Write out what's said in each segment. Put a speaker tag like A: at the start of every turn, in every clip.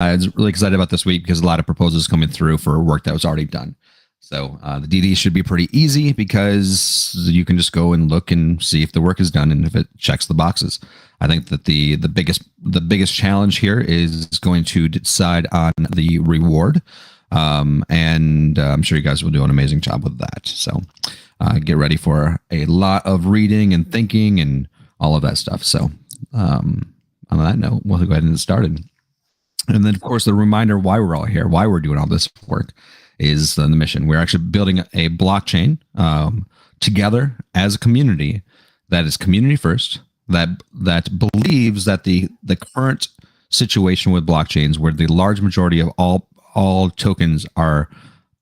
A: I was really excited about this week because a lot of proposals coming through for work that was already done. So the DD should be pretty easy because you can just go and look and see if the work is done and if it checks the boxes. I think that the biggest challenge here is going to decide on the reward, and I'm sure you guys will do an amazing job with that. So get ready for a lot of reading and thinking and all of that stuff. So on that note, we'll go ahead and get started. And then, of course, the reminder why we're all here, why we're doing all this work, is the mission. We're actually building a blockchain together as a community that is community first, that believes that the current situation with blockchains, where the large majority of all tokens are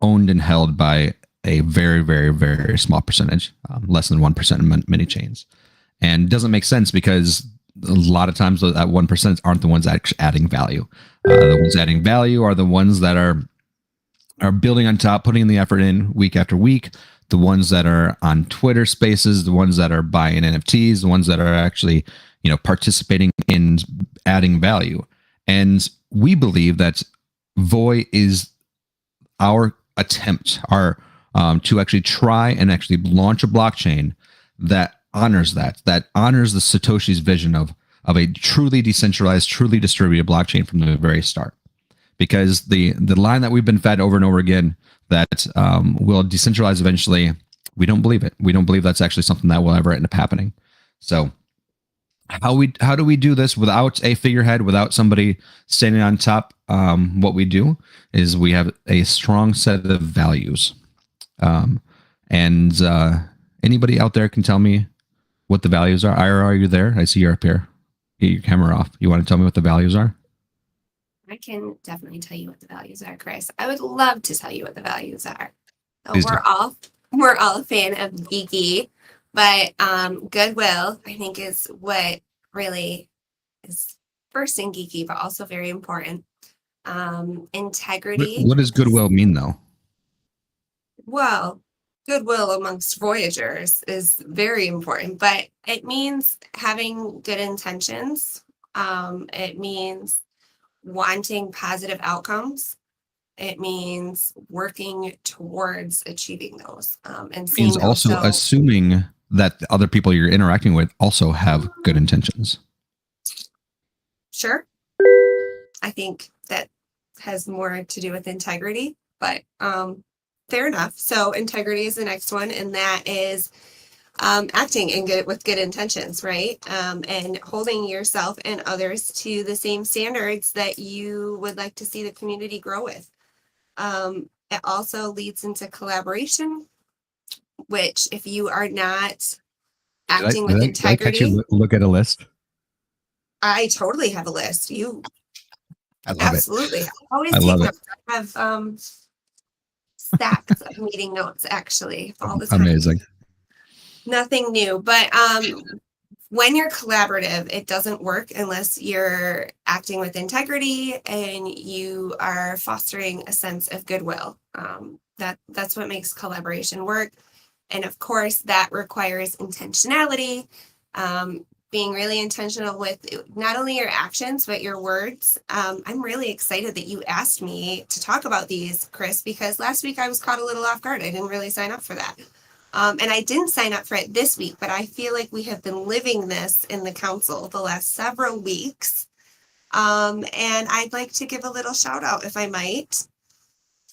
A: owned and held by a very, very, very small percentage, less than 1% in many chains, and it doesn't make sense because a lot of times that 1% aren't the ones actually adding value. The ones adding value are the ones that are building on top, putting the effort in week after week. The ones that are on Twitter Spaces, the ones that are buying NFTs, the ones that are actually, participating in adding value. And we believe that Voy is our attempt, to actually try and actually launch a blockchain that honors that honors the Satoshi's vision of a truly decentralized, truly distributed blockchain from the very start. Because the line that we've been fed over and over again that will decentralize eventually, we don't believe it. We don't believe that's actually something that will ever end up happening. So how do we do this without a figurehead, without somebody standing on top? What we do is we have a strong set of values. And anybody out there can tell me what the values are. Ira, are you there? I see you're up here. Get your camera off. You want to tell me what the values are?
B: I can definitely tell you what the values are, Chris. I would love to tell you what the values are. We're all a fan of geeky, but goodwill, I think, is what really is first in geeky, but also very important. Integrity.
A: What does goodwill mean, though?
B: Well, goodwill amongst Voyagers is very important, but it means having good intentions. It means wanting positive outcomes. It means working towards achieving those. And
A: it means also assuming that the other people you're interacting with also have good intentions.
B: Sure. I think that has more to do with integrity, but fair enough. So integrity is the next one, and that is acting with good intentions, right? And holding yourself and others to the same standards that you would like to see the community grow with. It also leads into collaboration, which if you are not acting with integrity,
A: did I catch you look at a list?
B: I totally have a list.
A: I love
B: absolutely.
A: It.
B: I always take notes. I have stacks of meeting notes, actually, all the time.
A: Amazing.
B: Nothing new, but when you're collaborative, it doesn't work unless you're acting with integrity and you are fostering a sense of goodwill. That's what makes collaboration work. And of course, that requires intentionality, being really intentional with not only your actions, but your words. I'm really excited that you asked me to talk about these, Chris, because last week I was caught a little off guard. I didn't really sign up for that. And I didn't sign up for it this week, but I feel like we have been living this in the council the last several weeks. And I'd like to give a little shout out, if I might.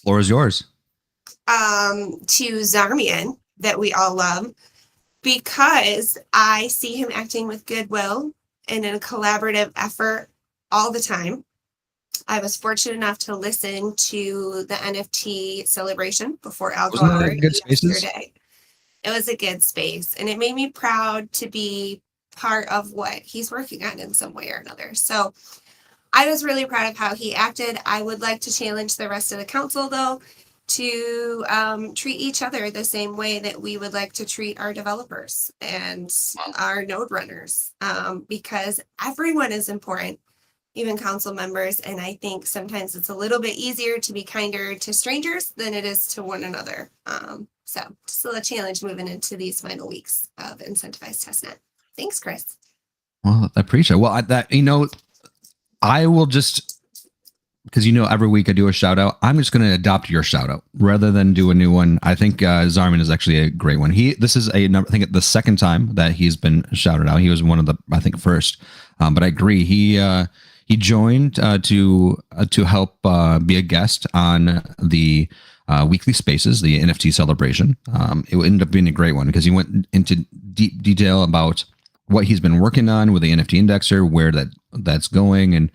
A: Floor is yours.
B: To Zarmian, that we all love, because I see him acting with goodwill and in a collaborative effort all the time. I was fortunate enough to listen to the NFT celebration before alcohol yesterday. It was a good space, and it made me proud to be part of what he's working on in some way or another. So I was really proud of how he acted. I would like to challenge the rest of the council, though, to treat each other the same way that we would like to treat our developers and our node runners, because everyone is important, even council members. And I think sometimes it's a little bit easier to be kinder to strangers than it is to one another. So just a little challenge moving into these final weeks of incentivized testnet. Thanks, Chris.
A: Well, I appreciate it. Well, I will just because every week I do a shout out. I'm just going to adopt your shout out rather than do a new one. I think Zarmin is actually a great one. This is I think the second time that he's been shouted out. He was one of the, I think, first. But I agree. He joined to help be a guest on the weekly spaces, the NFT celebration. It ended up being a great one because he went into deep detail about what he's been working on with the NFT indexer, where that's going, and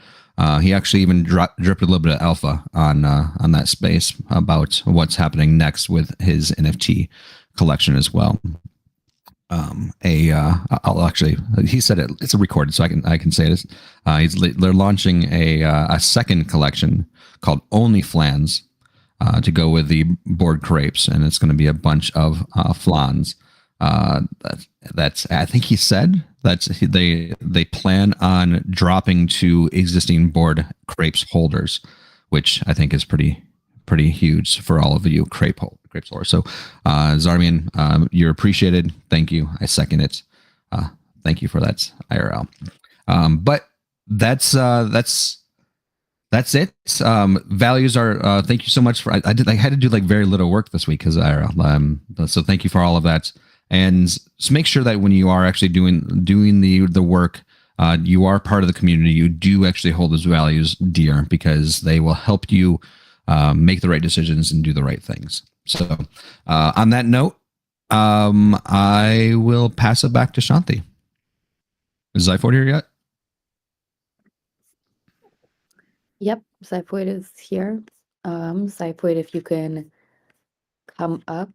A: he actually even dripped a little bit of alpha on that space about what's happening next with his NFT collection as well. I'll actually, he said it's a recorded, so I can say this. They're launching a second collection called Only Flans to go with the board crepes, and it's going to be a bunch of flans. That's I think he said that they plan on dropping to existing board crepes holders, which I think is pretty huge for all of you crepes holders. So Zarmian, you're appreciated. Thank you. I second it. Thank you for that, IRL. But that's it. Values are. Thank you so much for. I had to do like very little work this week because IRL. So thank you for all of that. And just make sure that when you are actually doing the work, you are part of the community. You do actually hold those values dear because they will help you make the right decisions and do the right things. So on that note, I will pass it back to Shanti. Is Zyphoid here yet?
C: Yep, Zyphoid is here. Zyphoid, if you can come up.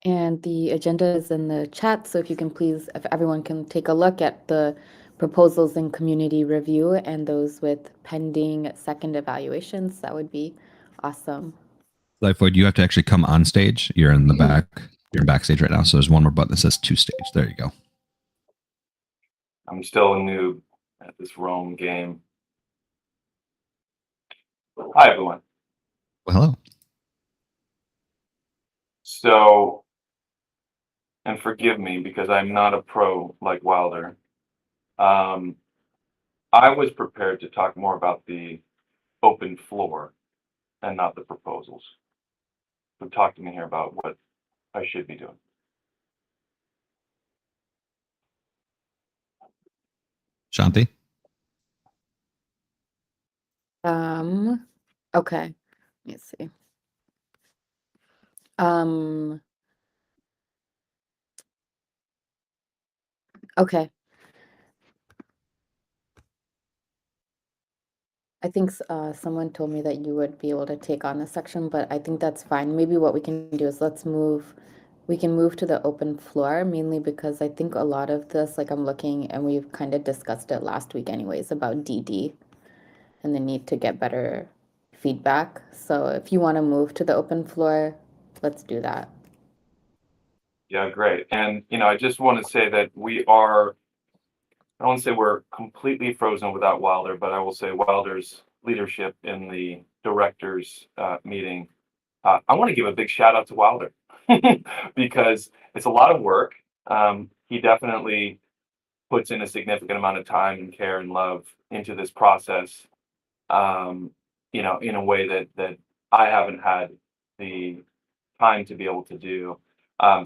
C: And the agenda is in the chat, so if you can please, if everyone can take a look at the proposals in community review and those with pending second evaluations, that would be awesome.
A: Zyphoid, you have to actually come on stage. You're in the back. You're backstage right now, so there's one more button that says to stage. There you go.
D: I'm still a noob at this Rome game. Hi, everyone.
A: Well, hello.
D: So, and forgive me because I'm not a pro like Wilder. I was prepared to talk more about the open floor and not the proposals. So talk to me here about what I should be doing.
A: Shanti?
C: Okay. Let me see. Okay. I think someone told me that you would be able to take on this section, but I think that's fine. Maybe what we can do is we can move to the open floor, mainly because I think a lot of this, like I'm looking, and we've kind of discussed it last week anyways, about DD and the need to get better feedback. So if you want to move to the open floor, let's do that.
D: Yeah, great. And, I just want to say that I don't want to say we're completely frozen without Wilder, but I will say Wilder's leadership in the directors meeting. I want to give a big shout out to Wilder because it's a lot of work. He definitely puts in a significant amount of time and care and love into this process, in a way that I haven't had the time to be able to do.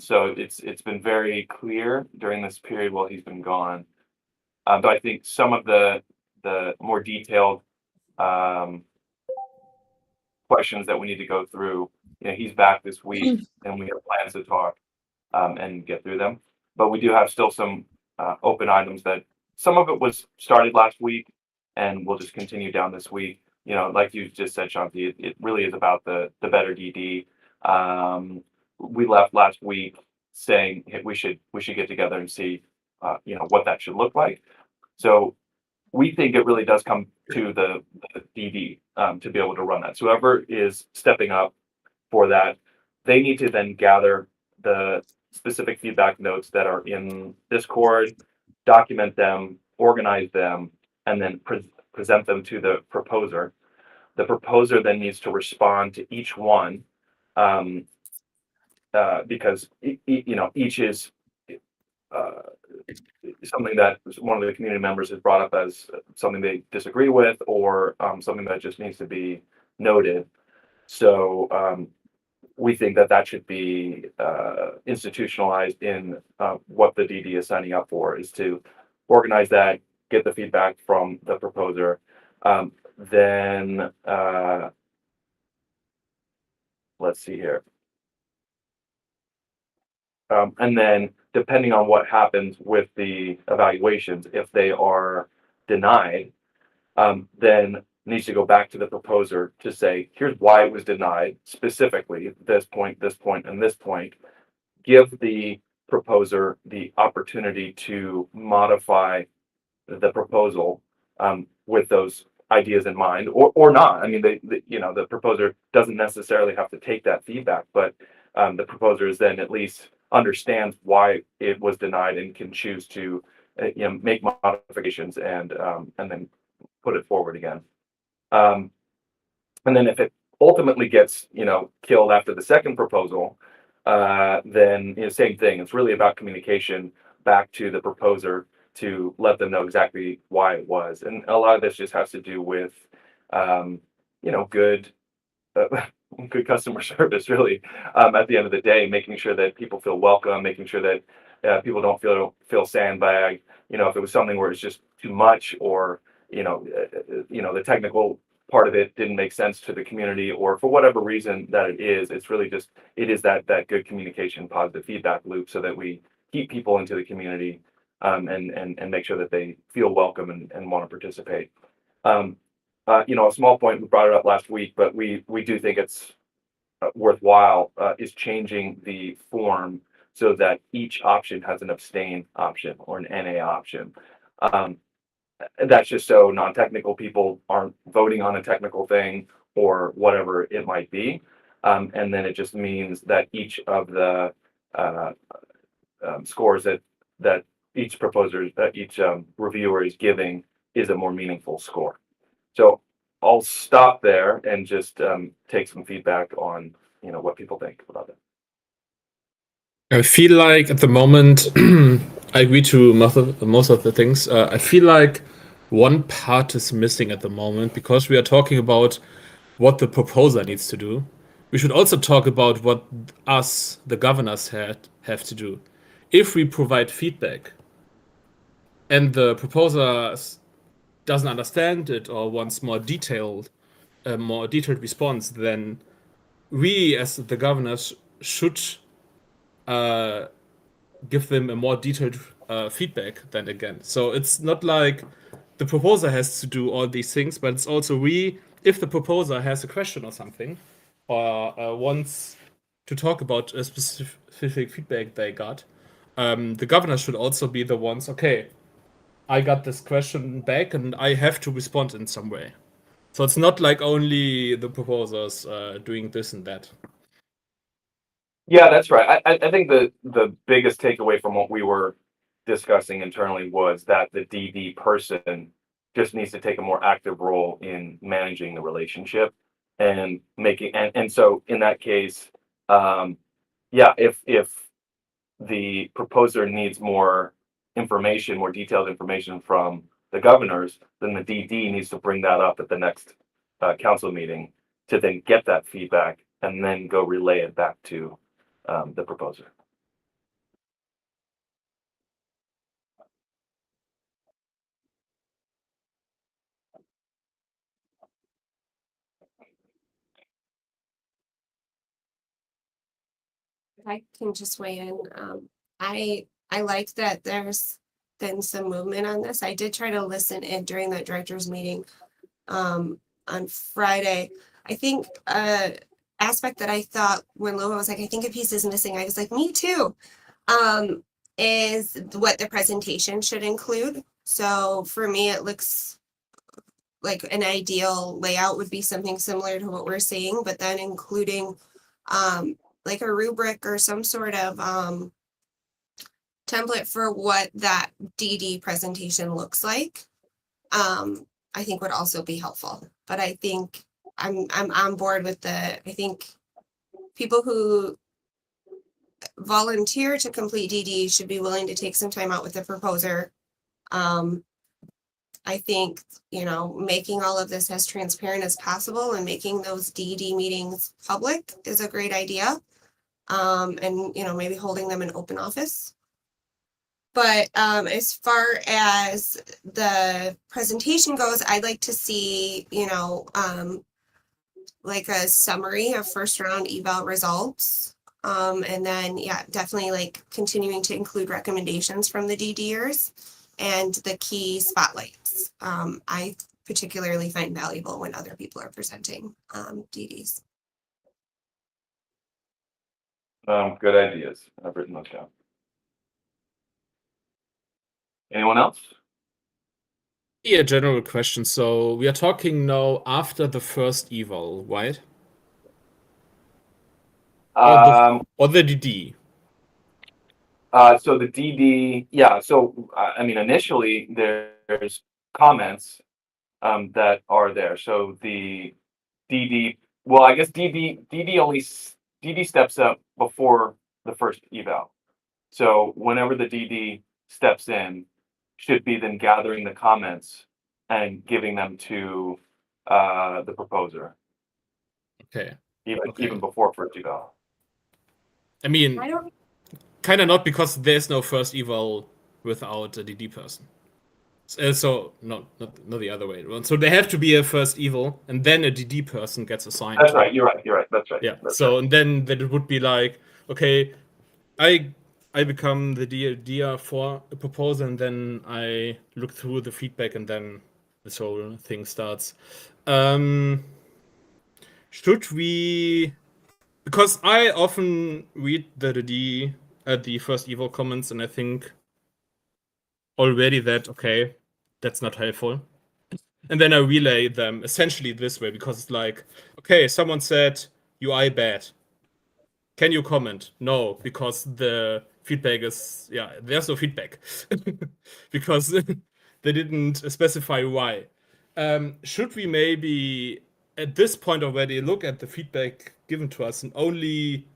D: So it's been very clear during this period while he's been gone. But I think some of the more detailed questions that we need to go through, he's back this week and we have plans to talk and get through them. But we do have still some open items that some of it was started last week and we'll just continue down this week. Like you just said, Shanti, it really is about the better DD. We left last week saying hey, we should get together and see what that should look like. So we think it really does come to the DD to be able to run that. So whoever is stepping up for that, they need to then gather the specific feedback notes that are in Discord, document them, organize them, and then present them to the proposer. The proposer then needs to respond to each one because each is something that one of the community members has brought up as something they disagree with, or something that just needs to be noted. So we think that that should be institutionalized in what the DD is signing up for, is to organize that, get the feedback from the proposer, then let's see here. And then depending on what happens with the evaluations, if they are denied, then needs to go back to the proposer to say, here's why it was denied, specifically this point, and this point. Give the proposer the opportunity to modify the proposal with those ideas in mind, or not. I mean, the proposer doesn't necessarily have to take that feedback, but the proposer is then at least understands why it was denied and can choose to make modifications and then put it forward again. And then if it ultimately gets killed after the second proposal, then same thing. It's really about communication back to the proposer to let them know exactly why it was. And a lot of this just has to do with good good customer service, really. At the end of the day, making sure that people feel welcome, making sure that people don't feel sandbagged. If it was something where it's just too much, or the technical part of it didn't make sense to the community, or for whatever reason that it's really just that good communication, positive feedback loop, so that we keep people into the community and make sure that they feel welcome and want to participate. A small point, we brought it up last week, but we do think it's worthwhile is changing the form so that each option has an abstain option or an NA option. That's just so non-technical people aren't voting on a technical thing or whatever it might be. And then it just means that each of the scores that each proposer, each reviewer is giving is a more meaningful score. So I'll stop there and just take some feedback on what people think about it.
E: I feel like at the moment, I agree to most of the things. I feel like one part is missing at the moment, because we are talking about what the proposer needs to do. We should also talk about what us, the governors, have to do. If we provide feedback and the proposer doesn't understand it or wants more detailed response, then we as the governors should give them a more detailed feedback then again. So it's not like the proposer has to do all these things, but it's also if the proposer has a question or something, or wants to talk about a specific feedback they got, the governor should also be the ones, okay, I got this question back and I have to respond in some way. So it's not like only the proposers doing this and that.
D: Yeah, that's right. I think the biggest takeaway from what we were discussing internally was that the DD person just needs to take a more active role in managing the relationship and making, and so in that case, if the proposer needs more information, more detailed information from the governors, then the DD needs to bring that up at the next council meeting to then get that feedback and then go relay it back to the proposer.
B: If I can just weigh in, I like that there's been some movement on this. I did try to listen in during that director's meeting on Friday. I think aspect that I thought when Lola was like, I think a piece is missing, I was like, me too, is what the presentation should include. So for me, it looks like an ideal layout would be something similar to what we're seeing, but then including like a rubric or some sort of template for what that DD presentation looks like. I think would also be helpful. But I think I'm on board with I think people who volunteer to complete DD should be willing to take some time out with the proposer. I think, making all of this as transparent as possible and making those DD meetings public is a great idea. And, maybe holding them in open office. But as far as the presentation goes, I'd like to see, like a summary of first round eval results. And then, definitely like continuing to include recommendations from the DDers and the key spotlights. I particularly find valuable when other people are presenting DDs.
D: Good ideas. I've written those down. Anyone else?
E: Yeah, general question. So we are talking now after the first eval, right? Or the DD.
D: So the DD, so initially there's comments that are there. So the DD, well, I guess DD steps up before the first eval. So whenever the DD steps in, should be then gathering the comments and giving them to the proposer.
E: Okay.
D: Even before first eval.
E: I mean,
B: I don't
E: kind of not, because there's no first eval without a DD person. So not the other way around. So there have to be a first eval, and then a DD person gets assigned.
D: That's right. You're right. That's right.
E: Yeah.
D: That's
E: So
D: right.
E: and then it would be like, okay, I become the DD for a proposal, and then I look through the feedback, and then this whole thing starts. Should we? Because I often read the first eval comments, and I think already that, okay, that's not helpful. And then I relay them essentially this way, because it's like, okay, someone said UI bad. Can you comment? No, because the feedback is, there's no feedback. Because they didn't specify why. Should we maybe at this point already look at the feedback given to us and only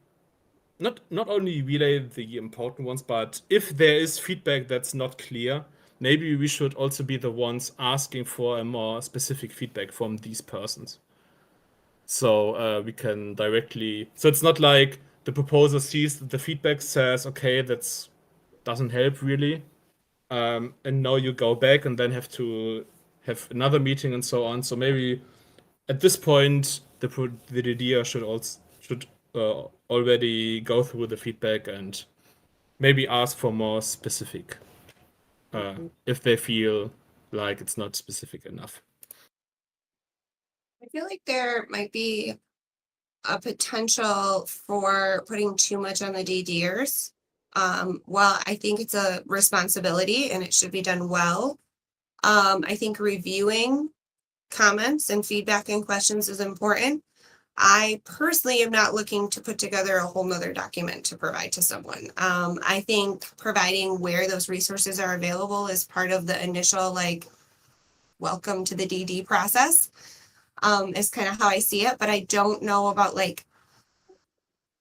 E: not only relay the important ones, but if there is feedback that's not clear, maybe we should also be the ones asking for a more specific feedback from these persons. So we can directly, so it's not like the proposer sees the feedback, says, okay, that's doesn't help really. And now you go back and then have to have another meeting and so on. So maybe at this point, the DDR should already go through the feedback and maybe ask for more specific, if they feel like it's not specific enough.
B: I feel like there might be a potential for putting too much on the DDers. Well, I think it's a responsibility and it should be done well. I think reviewing comments and feedback and questions is important. I personally am not looking to put together a whole nother document to provide to someone. I think providing where those resources are available is part of the initial welcome to the DD process. Is kind of how I see it, but I don't know about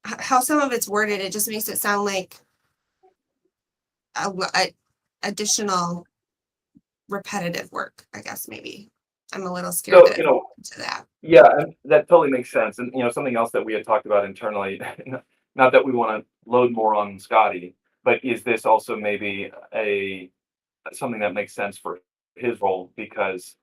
B: how some of it's worded. It just makes it sound like a additional repetitive work, I guess. Maybe I'm a little scared to that.
D: Yeah, and that totally makes sense. And something else that we had talked about internally, not that we want to load more on Scotty, but is this also maybe something that makes sense for his role, because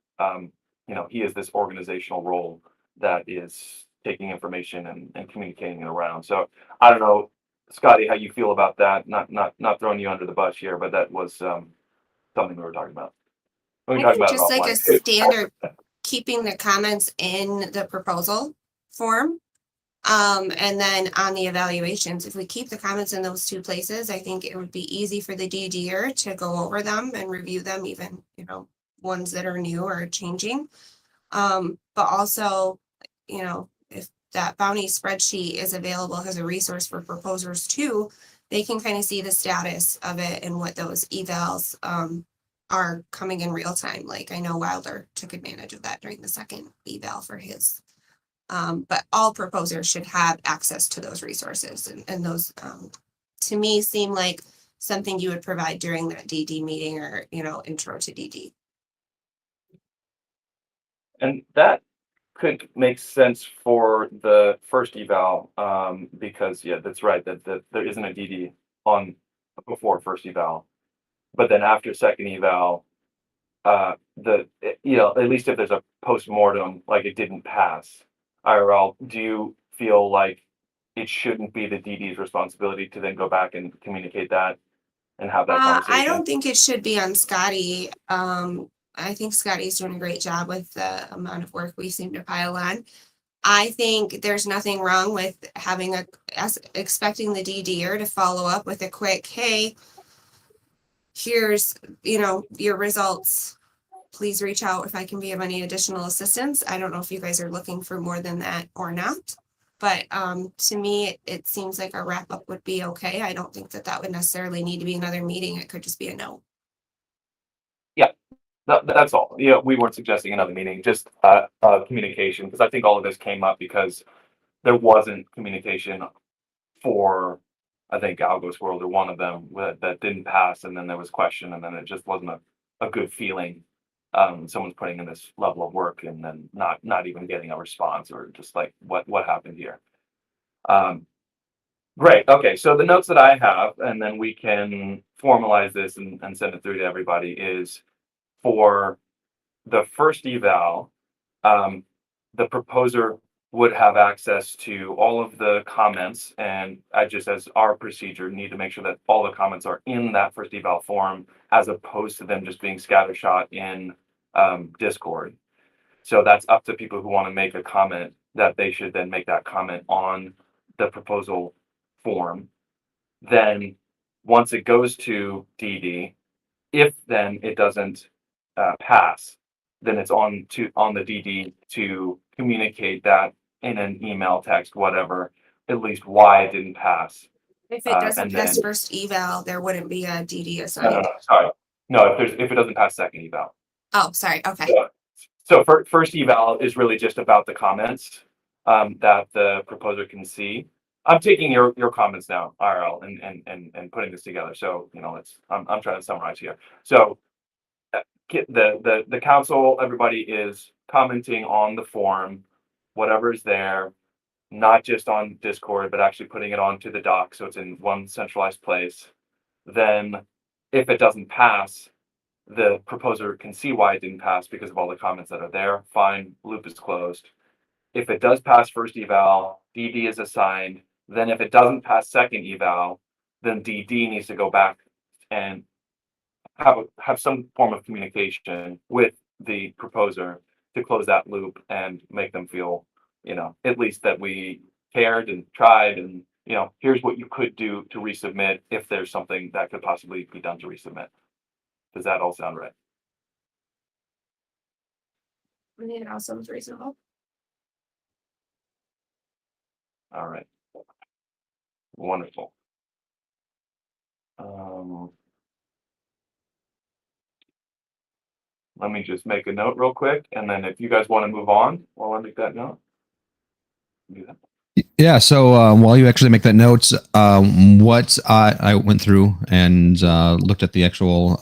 D: he is this organizational role that is taking information and communicating it around. So I don't know, Scotty, how you feel about that. Not throwing you under the bus here, but that was something we were talking about.
B: I think just like a standard, keeping the comments in the proposal form. And then on the evaluations, if we keep the comments in those two places, I think it would be easy for the DDer to go over them and review them, even, ones that are new or changing. But also, if that bounty spreadsheet is available as a resource for proposers too, they can kind of see the status of it and what those evals are coming in real time. Like I know Wilder took advantage of that during the second eval for his. But all proposers should have access to those resources and those to me seem like something you would provide during that DD meeting or, intro to DD.
D: And that could make sense for the first eval, because that's right, that there isn't a DD on before first eval. But then after second eval, at least if there's a post-mortem, like it didn't pass IRL, do you feel like it shouldn't be the DD's responsibility to then go back and communicate that and have that conversation?
B: I don't think it should be on Scotty. I think Scotty's doing a great job with the amount of work we seem to pile on. I think there's nothing wrong with having expecting the DDer to follow up with a quick, hey, here's, your results. Please reach out if I can be of any additional assistance. I don't know if you guys are looking for more than that or not. But to me, it seems like a wrap up would be okay. I don't think that would necessarily need to be another meeting. It could just be a no.
D: That's all. We weren't suggesting another meeting, just communication, because I think all of this came up because there wasn't communication for, I think, Algos World or one of them that didn't pass, and then there was question, and then it just wasn't a good feeling. Someone's putting in this level of work and then not even getting a response, or just like what happened here. Great. Okay, so the notes that I have, and then we can formalize this and send it through to everybody, is for the first eval, the proposer would have access to all of the comments, and I just, as our procedure, need to make sure that all the comments are in that first eval form, as opposed to them just being scattershot in Discord. So that's up to people who want to make a comment, that they should then make that comment on the proposal form. Then once it goes to DD, if then it doesn't pass, then it's on the DD to communicate that in an email, text, whatever, at least why it didn't pass.
B: If it doesn't pass first eval, there wouldn't be a DD assigned.
D: No, sorry. No, if it doesn't pass second eval.
B: Oh, sorry. Okay.
D: So first eval is really just about the comments that the proposer can see. I'm taking your comments now, RL, and putting this together. So I'm trying to summarize here. So the council, everybody is commenting on the form, whatever is there, not just on Discord, but actually putting it onto the doc, so it's in one centralized place. Then if it doesn't pass, the proposer can see why it didn't pass because of all the comments that are there. Fine, loop is closed. If it does pass first eval, DD is assigned. Then if it doesn't pass second eval, then DD needs to go back and have some form of communication with the proposer to close that loop and make them feel, at least that we cared and tried, and here's what you could do to resubmit if there's something that could possibly be done to resubmit. Does that all sound right?
B: I think it all sounds reasonable.
D: All right. Wonderful. Let me just make a note real quick, and then if you guys want to move on while I make that note, do that.
A: Yeah. So while you actually make that note, what I went through and looked at the actual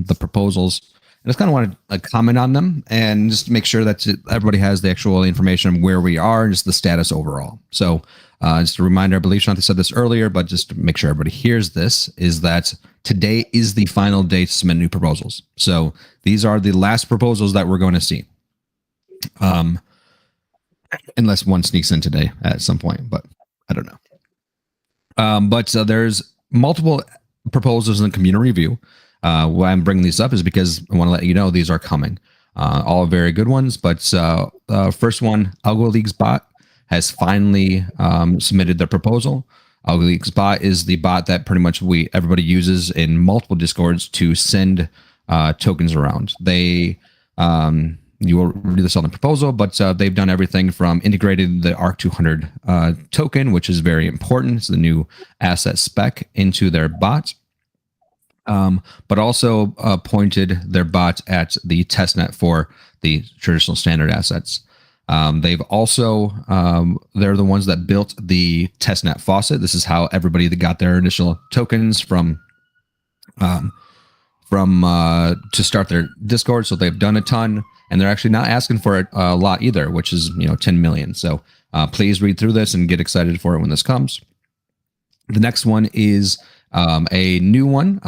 A: the proposals, I just kind of wanted to comment on them and just make sure that everybody has the actual information of where we are and just the status overall. So just a reminder, I believe Shanti said this earlier, but just to make sure everybody hears this, is that today is the final day to submit new proposals. So these are the last proposals that we're going to see. Unless one sneaks in today at some point, but I don't know. But there's multiple proposals in the community review. Why I'm bringing these up is because I want to let you know these are coming. All very good ones, but first one, Algo Leagues Bot has finally submitted their proposal. Algo Leagues Bot is the bot that pretty much everybody uses in multiple Discords to send tokens around. They you will read this on the proposal, but they've done everything from integrated the ARC200 token, which is very important. It's the new asset spec into their bot. But also pointed their bot at the testnet for the traditional standard assets. They've also they're the ones that built the testnet faucet. This is how everybody that got their initial tokens from to start their Discord. So they've done a ton, and they're actually not asking for a lot either, which is 10 million. So please read through this and get excited for it when this comes. The next one is a new one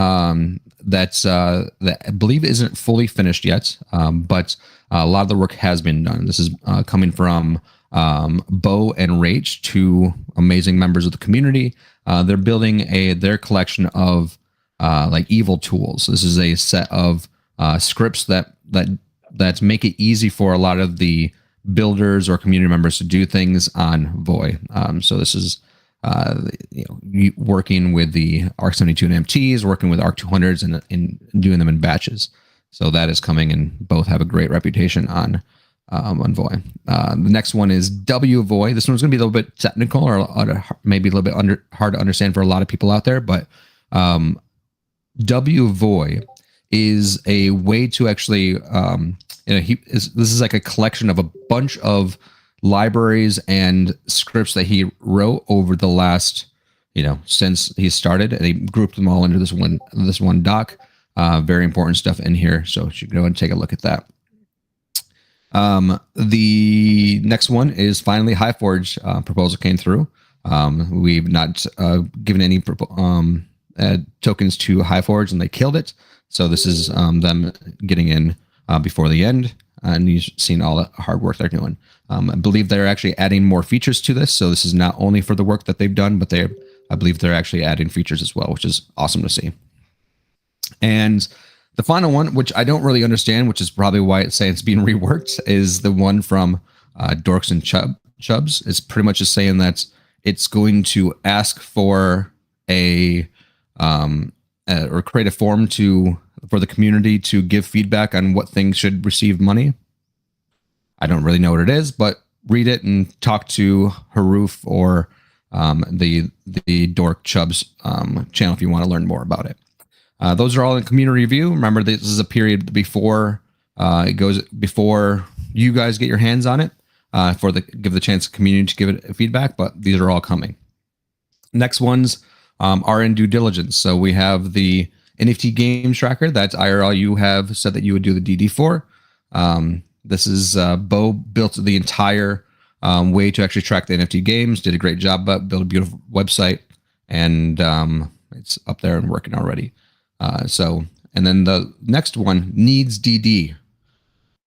A: that I believe isn't fully finished yet, but a lot of the work has been done. This is coming from Bo and Rach, two amazing members of the community. They're building their collection of like evil tools. This is a set of scripts that make it easy for a lot of the builders or community members to do things on Voy. So this is working with the ARC-72 NFTs, working with ARC-200s, and doing them in batches. So that is coming, and both have a great reputation on Voy. The next one is WVoy. This one's going to be a little bit technical, or maybe a little bit hard to understand for a lot of people out there, but WVoy is a way to actually, this is like a collection of a bunch of libraries and scripts that he wrote over the last, since he started, and he grouped them all into this one doc. Very important stuff in here, so you should go and take a look at that. The next one is finally HighForge proposal came through. We've not given any tokens to HighForge, and they killed it. So this is them getting in before the end, and you've seen all the hard work they're doing. I believe they're actually adding more features to this. So this is not only for the work that they've done, but I believe they're actually adding features as well, which is awesome to see. And the final one, which I don't really understand, which is probably why it's saying it's being reworked, is the one from Dorks and Chubs. It's pretty much just saying that it's going to ask for or create a form for the community to give feedback on what things should receive money. I don't really know what it is, but read it and talk to Haruf or the Dork Chubs channel if you want to learn more about it. Those are all in community review. Remember, this is a period before you guys get your hands on it give the chance to community to give it feedback, but these are all coming. Next ones are in due diligence. So we have the NFT games tracker. That's IRL you have said that you would do the DD for. This is Bo built the entire way to actually track the NFT games. Did a great job, but built a beautiful website, and it's up there and working already. And then the next one needs DD.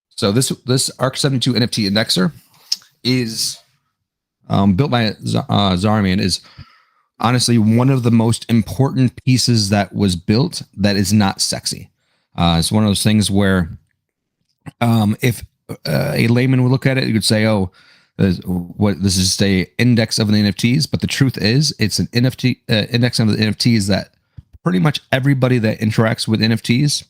A: So this ARC-72 NFT indexer is built by Zarmian, is honestly one of the most important pieces that was built that is not sexy. It's one of those things where if a layman would look at it, you could say, oh, this is just a index of the NFTs. But the truth is, it's an NFT index of the NFTs that pretty much everybody that interacts with NFTs,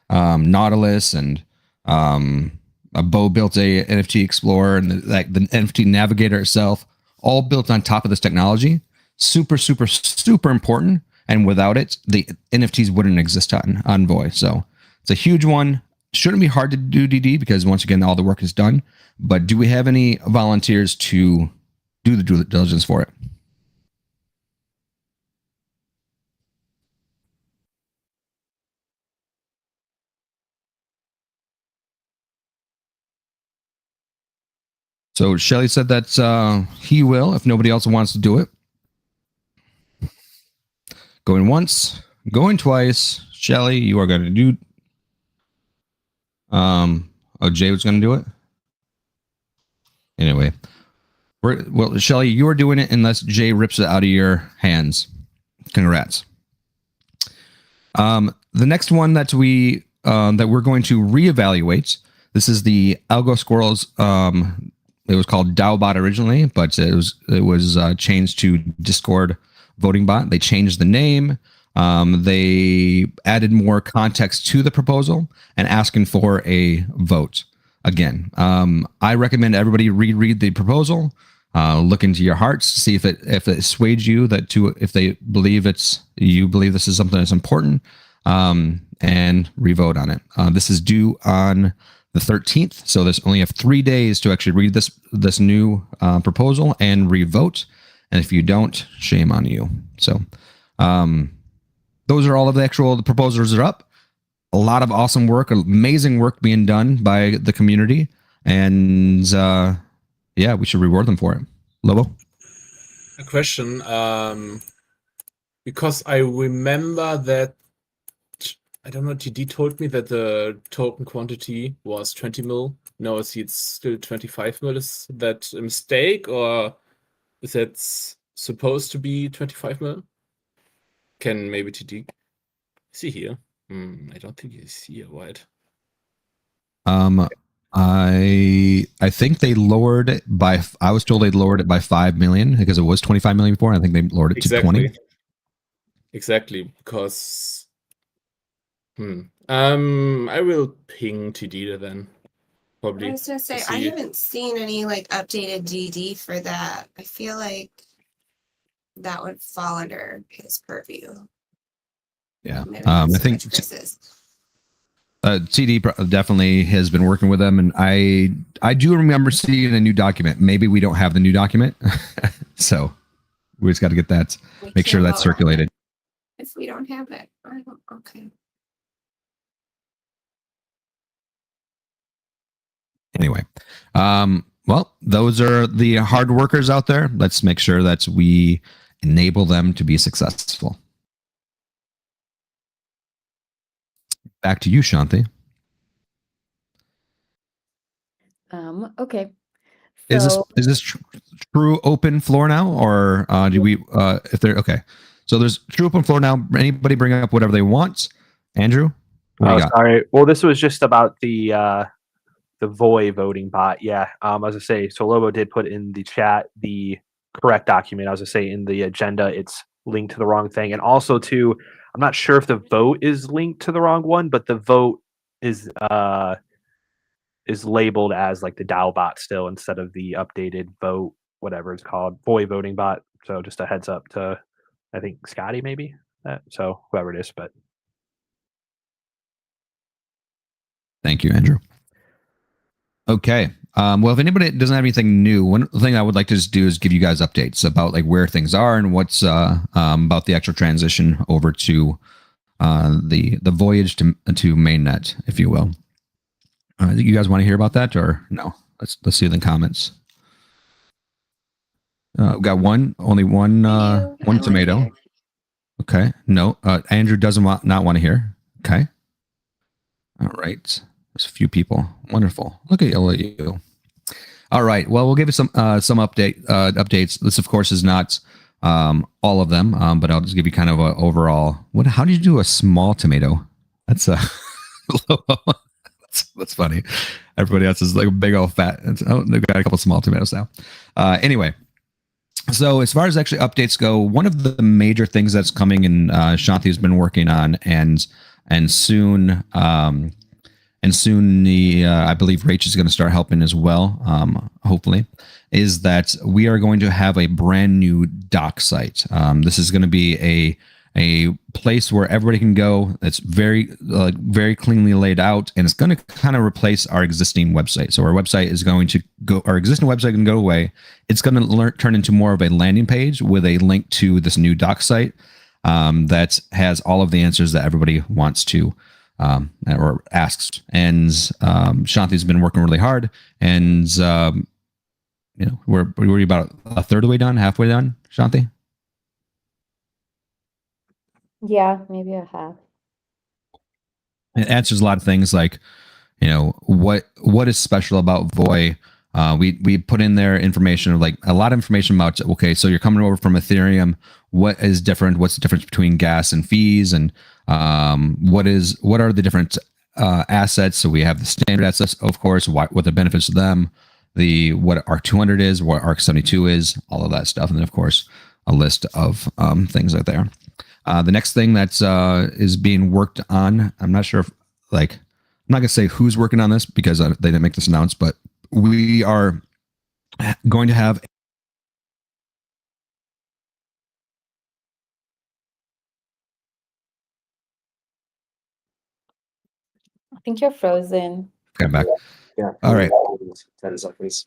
A: Nautilus and Bo built a NFT Explorer, and the NFT Navigator itself, all built on top of this technology. Super, super, super important. And without it, the NFTs wouldn't exist on Voy. So it's a huge one. Shouldn't be hard to do DD because once again, all the work is done. But do we have any volunteers to do the due diligence for it? So Shelly said that he will if nobody else wants to do it. Going once, going twice. Shelly, you are going to do. Jay was going to do it. Anyway, Shelly, you are doing it unless Jay rips it out of your hands. Congrats. The next one that we're going to reevaluate. This is the Algo Squirrels. It was called DAObot originally, but it was changed to Discord Voting Bot. They changed the name. They added more context to the proposal and asking for a vote. Again, I recommend everybody reread the proposal, look into your hearts, see if it swayed you if they believe you believe this is something that's important, and revote on it. This is due on the 13th. So there's only have 3 days to actually read this new proposal and revote. And if you don't, shame on you. So those are all of the proposals are up. A lot of awesome work, amazing work being done by the community. And yeah, we should reward them for it. Lobo?
E: A question, because I remember that, I don't know, TD told me that the token quantity was 20 mil. Now I see it's still 25 mil. Is that a mistake, or is that supposed to be 25 mil? Can maybe TD see here? I don't think you see it, right?
A: I think they lowered it by. I was told they lowered it by 5 million because it was 25 million before. I think they lowered it to 20.
E: Exactly, because I will ping TD then. Probably.
B: I was gonna say,
E: to
B: I
E: see.
B: haven't seen any like updated DD for that. I feel like that would fall under his purview.
A: Yeah,
B: Maybe
A: I
B: not so
A: think
B: much Chris's.
A: TD definitely has been working with them, and I do remember seeing a new document. Maybe we don't have the new document, so we just got to get that.
B: We
A: Make sure
B: can't
A: that's
B: vote on it
A: circulated.
B: if we don't have it. Okay.
A: Anyway, well, those are the hard workers out there. Let's make sure that we enable them to be successful. Back to you, Shanti.
C: Okay.
A: Is
C: So
A: this true open floor now, or do we? If they're okay, so there's true open floor now. Anybody bring up whatever they want. Andrew, what do you got?
F: Sorry. Well, this was just about the Voy voting bot. Yeah. As I say, so Lobo did put in the chat the correct document. As I say, in the agenda, it's linked to the wrong thing, and also too, I'm not sure if the vote is linked to the wrong one, but the vote is labeled as like the DAO bot still instead of the updated vote, whatever it's called, Voy voting bot. So just a heads up to, I think Scotty maybe. So whoever it is, but
A: Thank you, Andrew. Okay. Well, if anybody doesn't have anything new, one thing I would like to just do is give you guys updates about like where things are and what's about the actual transition over to the voyage to mainnet, if you will. You guys want to hear about that or no? Let's see the comments. We've got only one tomato. Okay. No, Andrew doesn't not want to hear. Okay. All right. There's a few people. Wonderful. Look at you. All right. Well, we'll give you some updates. This, of course, is not all of them, but I'll just give you kind of an overall. How did you do a small tomato? That's that's funny. Everybody else is like a big old fat. They've got a couple small tomatoes now. Anyway. So as far as actually updates go, one of the major things that's coming and Shanti has been working on and soon the I believe Rach is going to start helping as well, hopefully, is that we are going to have a brand new doc site. This is going to be a place where everybody can go. That's very cleanly laid out, and it's going to kind of replace our existing website. So our website is going to go. Our existing website can go away. It's going to turn into more of a landing page with a link to this new doc site that has all of the answers that everybody wants to or asks. And Shanti's been working really hard, and we're about a third of the way done, halfway done. Shanti.
C: yeah, maybe a half.
A: It answers a lot of things like, what is special about Voy. We put in there information of like a lot of information about, okay, so you're coming over from Ethereum. What is different? What's the difference between gas and fees? And what are the different assets? So we have the standard assets, of course, what the benefits of them, what ARC-200 is, what ARC-72 is, all of that stuff. And then, of course, a list of things out there. The next thing that's is being worked on, I'm not sure if I'm not gonna say who's working on this because they didn't make this announced, but we are going to have.
C: I think you're frozen.
A: come back.
G: Yeah.
A: All right.
G: 10 seconds.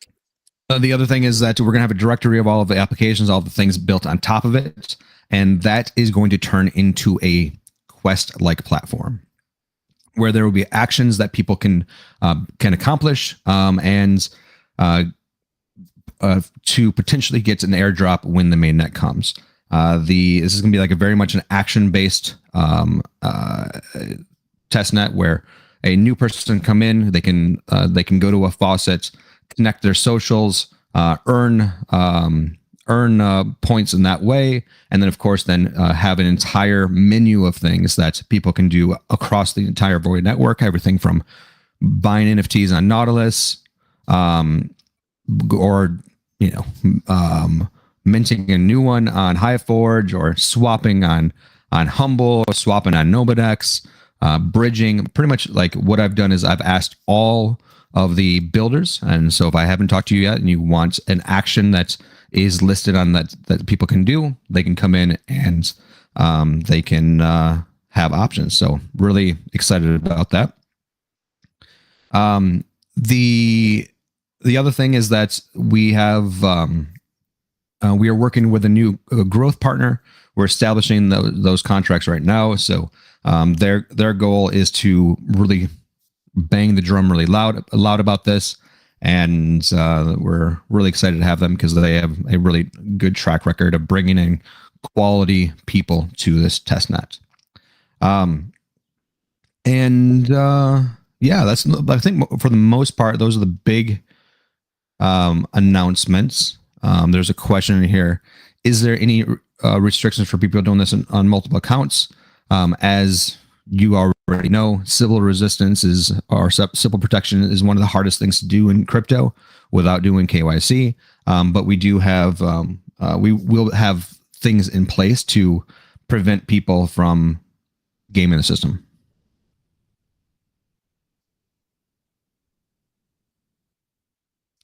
A: The other thing is that we're going to have a directory of all of the applications, all the things built on top of it, and that is going to turn into a Quest-like platform where there will be actions that people can accomplish, and to potentially get an airdrop when the mainnet comes. This is going to be like a very much an action-based test net where a new person come in, they can go to a faucet, connect their socials, earn points in that way, and then of course have an entire menu of things that people can do across the entire Void network. Everything from buying NFTs on Nautilus, or minting a new one on Hiveforge, or swapping on Humble, swapping on Nobodex, bridging. Pretty much like what I've done is I've asked all of the builders, and so if I haven't talked to you yet and you want an action that is listed on that people can do, they can come in and they can have options. So really excited about that. The other thing is that we have we are working with a new growth partner. We're establishing those contracts right now. So their goal is to really bang the drum really loud about this, and we're really excited to have them because they have a really good track record of bringing in quality people to this test net. Yeah, that's, I think for the most part, those are the big announcements. There's a question in here. Is there any restrictions for people doing this on multiple accounts? As you already know, Sybil resistance Sybil protection is one of the hardest things to do in crypto without doing KYC. But we do have, we will have things in place to prevent people from gaming the system.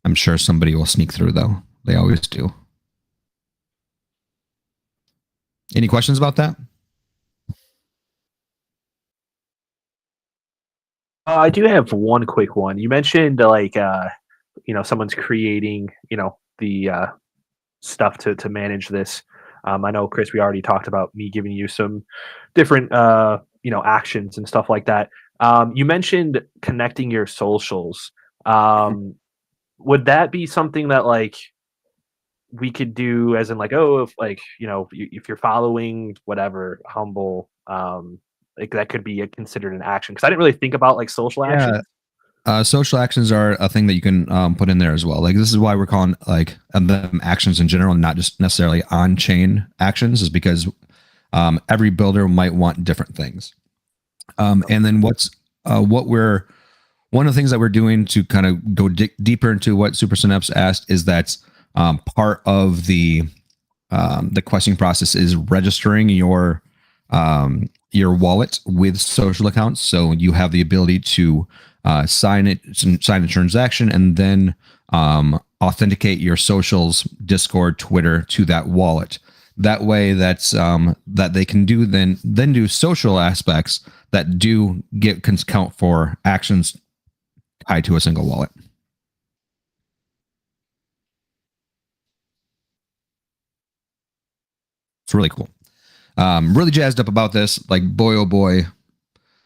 A: I'm sure somebody will sneak through, though. They always do. Any questions about that?
F: I do have one quick one. You mentioned someone's creating, the stuff to manage this. I know, Chris, we already talked about me giving you some different, actions and stuff like that. You mentioned connecting your socials. Would that be something that we could do as in if you're following whatever Humble, that could be considered an action? Because I didn't really think about social actions.
A: Social actions are a thing that you can put in there as well. This is why we're calling them actions in general, and not just necessarily on-chain actions, is because every builder might want different things. And then one of the things that we're doing to kind of go deeper into what Super Synapse asked is that part of the questing process is registering your wallet with social accounts. So you have the ability to sign a transaction and then authenticate your socials, Discord, Twitter to that wallet. That way, that they can do then do social aspects that do count for actions tied to a single wallet. It's really cool. Really jazzed up about this. Boy, oh boy,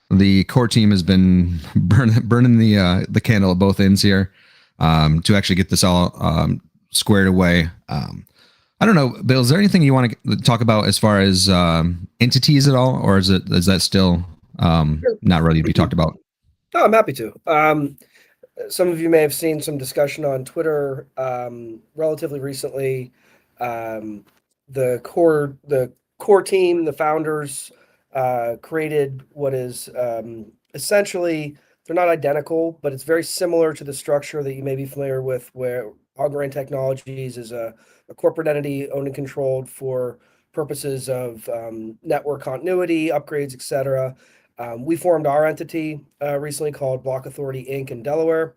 A: the core team has been burning the candle at both ends here to actually get this all squared away. I don't know, Bill, is there anything you want to talk about as far as entities at all, or is that still not ready to be talked about?
H: Oh, I'm happy to. Some of you may have seen some discussion on Twitter relatively recently. The core team, the founders, created what is essentially, they're not identical, but it's very similar to the structure that you may be familiar with, where Algorand Technologies is a corporate entity owned and controlled for purposes of network continuity, upgrades, etc. We formed our entity recently called Block Authority Inc. in Delaware.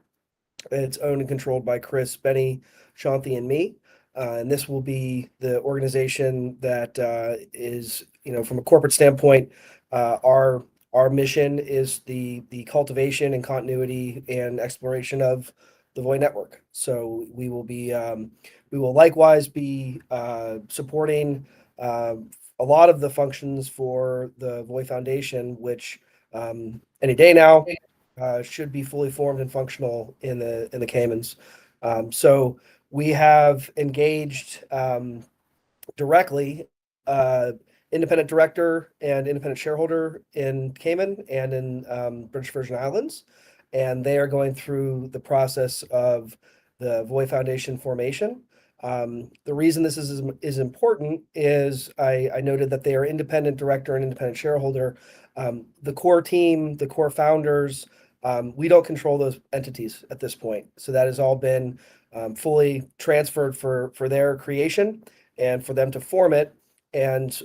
H: It's owned and controlled by Chris, Benny, Shanti, and me. And this will be the organization that is, from a corporate standpoint, our our mission is the cultivation and continuity and exploration of the Voy network. So we will likewise be supporting a lot of the functions for the Voy Foundation, which any day now should be fully formed and functional in the Caymans. So we have engaged directly independent director and independent shareholder in Cayman and in British Virgin Islands, and they are going through the process of the Voy Foundation formation. The reason this is important is I noted that they are independent director and independent shareholder. The core team, the core founders, we don't control those entities at this point. So that has all been fully transferred for their creation and for them to form it. And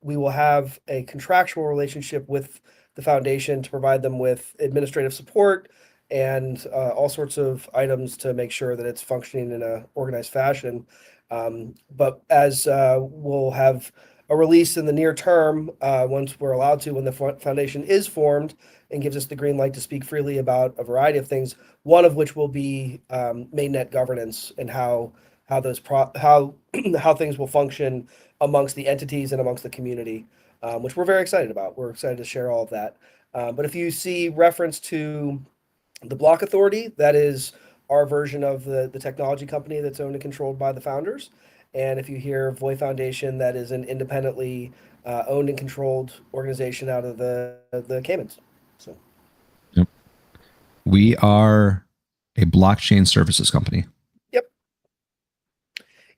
H: we will have a contractual relationship with the foundation to provide them with administrative support and all sorts of items to make sure that it's functioning in an organized fashion. But as we'll have a release in the near term, once we're allowed to, when the foundation is formed and gives us the green light to speak freely about a variety of things, one of which will be mainnet governance and how things will function amongst the entities and amongst the community, which we're very excited about. We're excited to share all of that. But if you see reference to the Block Authority, that is our version of the technology company that's owned and controlled by the founders. And if you hear Voy Foundation, that is an independently owned and controlled organization out of the Caymans. So,
A: yep. We are a blockchain services company.
H: Yep.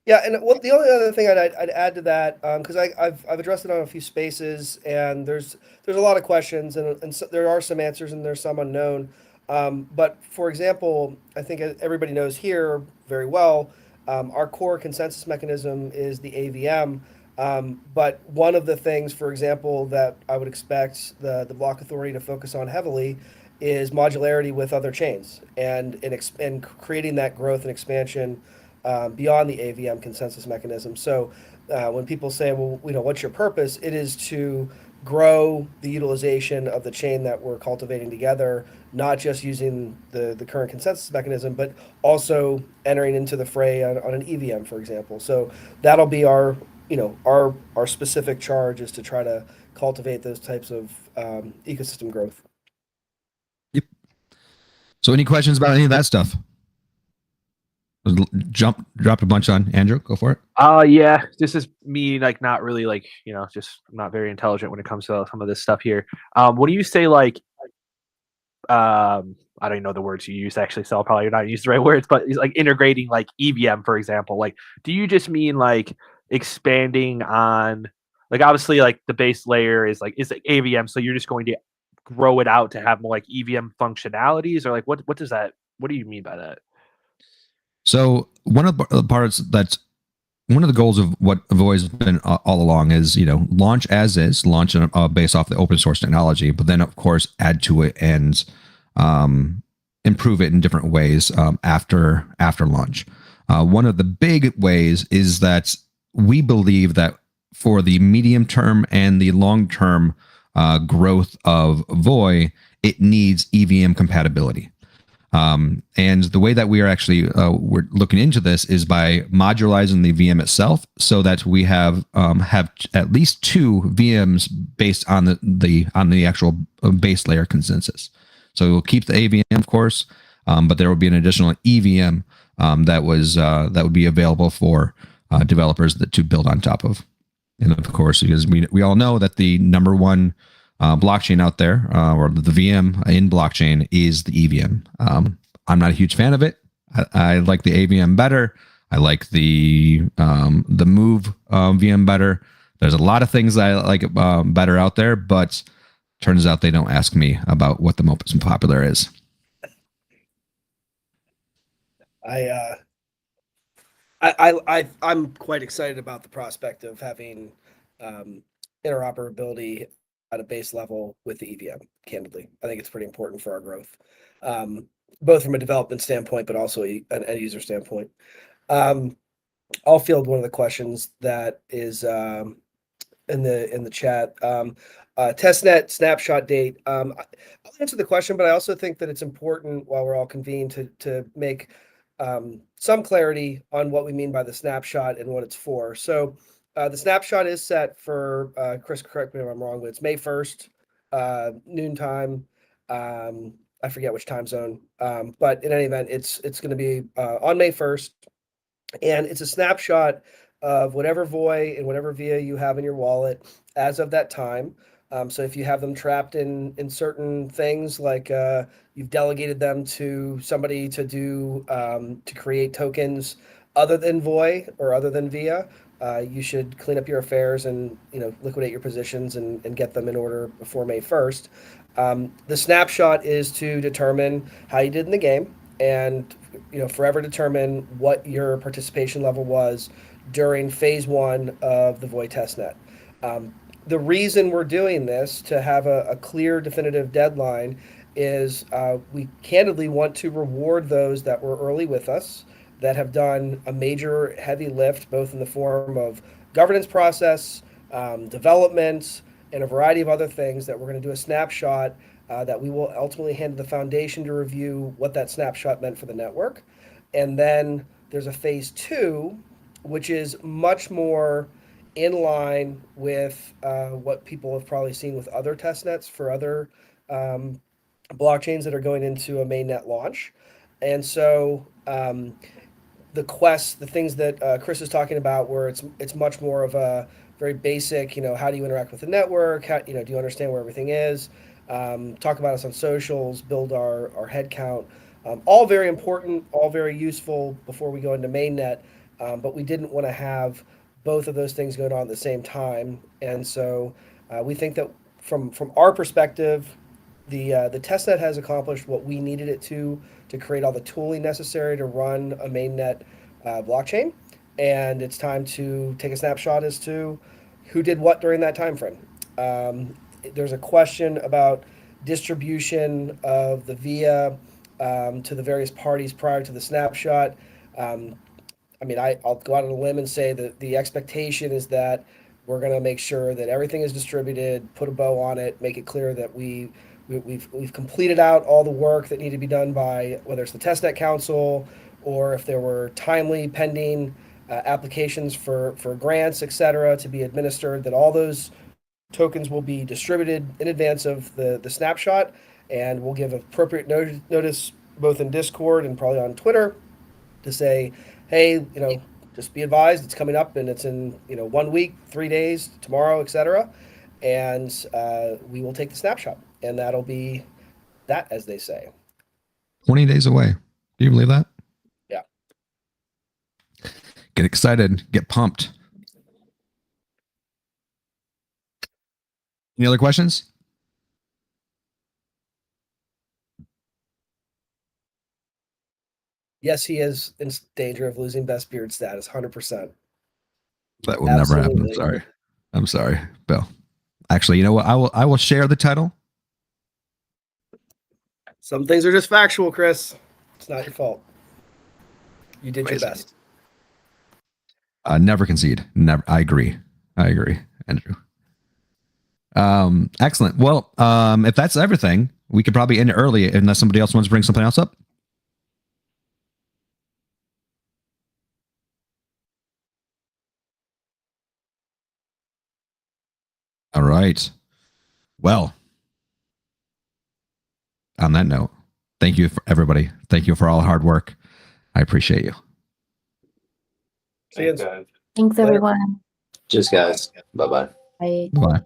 H: Yeah, and the only other thing I'd add to that, because I've addressed it on a few spaces, and there's a lot of questions, and so there are some answers and there's some unknown. But for example, I think everybody knows here very well, our core consensus mechanism is the AVM. But one of the things, for example, that I would expect the Block Authority to focus on heavily is modularity with other chains and creating that growth and expansion beyond the AVM consensus mechanism. So when people say, well, what's your purpose? It is to grow the utilization of the chain that we're cultivating together, not just using the current consensus mechanism, but also entering into the fray on an EVM, for example. So that'll be our specific charge, is to try to cultivate those types of ecosystem growth.
A: Yep. So any questions about any of that stuff? Dropped a bunch on Andrew. Go for it.
F: Yeah, this is me not really just not very intelligent when it comes to some of this stuff here. What do you say I don't even know the words you use actually, so I'll probably not use the right words, but it's integrating EVM, for example. Do you just mean expanding on obviously the base layer is AVM, so you're just going to grow it out to have more EVM functionalities, or what does that, what do you mean by that?
A: So one of the parts that's one of the goals of what Voy has been all along is, launch as is, launch based off the open source technology, but then of course add to it and improve it in different ways after launch. One of the big ways is that we believe that for the medium term and the long term growth of Voy, it needs EVM compatibility. And the way that we are actually we're looking into this is by modularizing the VM itself, so that we have at least two VMs based on the actual base layer consensus. So we'll keep the AVM, of course, but there will be an additional EVM that would be available for developers to build on top of. And of course, because we all know that the number one blockchain out there, or the VM in blockchain, is the EVM. I'm not a huge fan of it. I like the AVM better. I like the Move VM better. There's a lot of things I like better out there, but turns out they don't ask me about what the most popular is.
H: I'm quite excited about the prospect of having interoperability at a base level with the EVM. Candidly, I think it's pretty important for our growth, both from a development standpoint, but also an end user standpoint. I'll field one of the questions that is in the chat. testnet snapshot date. I'll answer the question, but I also think that it's important while we're all convened to make some clarity on what we mean by the snapshot and what it's for. So the snapshot is set for, Chris, correct me if I'm wrong, but it's May 1st, noontime. I forget which time zone, but in any event, it's going to be on May 1st, and it's a snapshot of whatever VOI and whatever VIA you have in your wallet as of that time. So if you have them trapped in certain things, like you've delegated them to somebody to do to create tokens other than VOI or other than VIA, you should clean up your affairs and liquidate your positions and get them in order before May 1st. The snapshot is to determine how you did in the game and forever determine what your participation level was during phase 1 of the VOI testnet. The reason we're doing this, to have a clear, definitive deadline, is we candidly want to reward those that were early with us, that have done a major heavy lift, both in the form of governance process, development, and a variety of other things, that we're going to do a snapshot that we will ultimately hand to the foundation to review what that snapshot meant for the network. And then there's a phase 2, which is much more in line with what people have probably seen with other testnets for other blockchains that are going into a mainnet launch. And so the quests, the things that Chris is talking about, where it's much more of a very basic, how do you interact with the network? How, do you understand where everything is? Talk about us on socials, build our head count. All very important, all very useful before we go into mainnet. But we didn't want to have both of those things going on at the same time. And so we think that from our perspective, the testnet has accomplished what we needed it to create all the tooling necessary to run a mainnet blockchain. And it's time to take a snapshot as to who did what during that time frame. There's a question about distribution of the VIA to the various parties prior to the snapshot. I'll go out on a limb and say that the expectation is that we're going to make sure that everything is distributed, put a bow on it, make it clear that we've completed out all the work that needed to be done by, whether it's the testnet council or if there were timely pending applications for grants, et cetera, to be administered, that all those tokens will be distributed in advance of the snapshot, and we'll give appropriate notice both in Discord and probably on Twitter to say, hey, just be advised, it's coming up and it's in 1 week, 3 days, tomorrow, et cetera, and we will take the snapshot, and that'll be that, as they say.
A: 20 days away. Do you believe that?
H: Yeah.
A: Get excited. Get pumped. Any other questions?
H: Yes, he is in danger of losing best beard status, 100%.
A: That will never happen. I'm sorry, Bill. Actually, you know what? I will share the title.
H: Some things are just factual, Chris. It's not your fault. You did your best.
A: Never concede. Never. I agree, Andrew. Excellent. Well, if that's everything, we could probably end it early unless somebody else wants to bring something else up. All right. Well, on that note, thank you for everybody. Thank you for all the hard work. I appreciate you.
H: See you.
D: Thanks, guys.
C: Thanks,
H: Later.
C: everyone.
G: Cheers, guys. Bye-bye.
C: Bye.
A: Bye.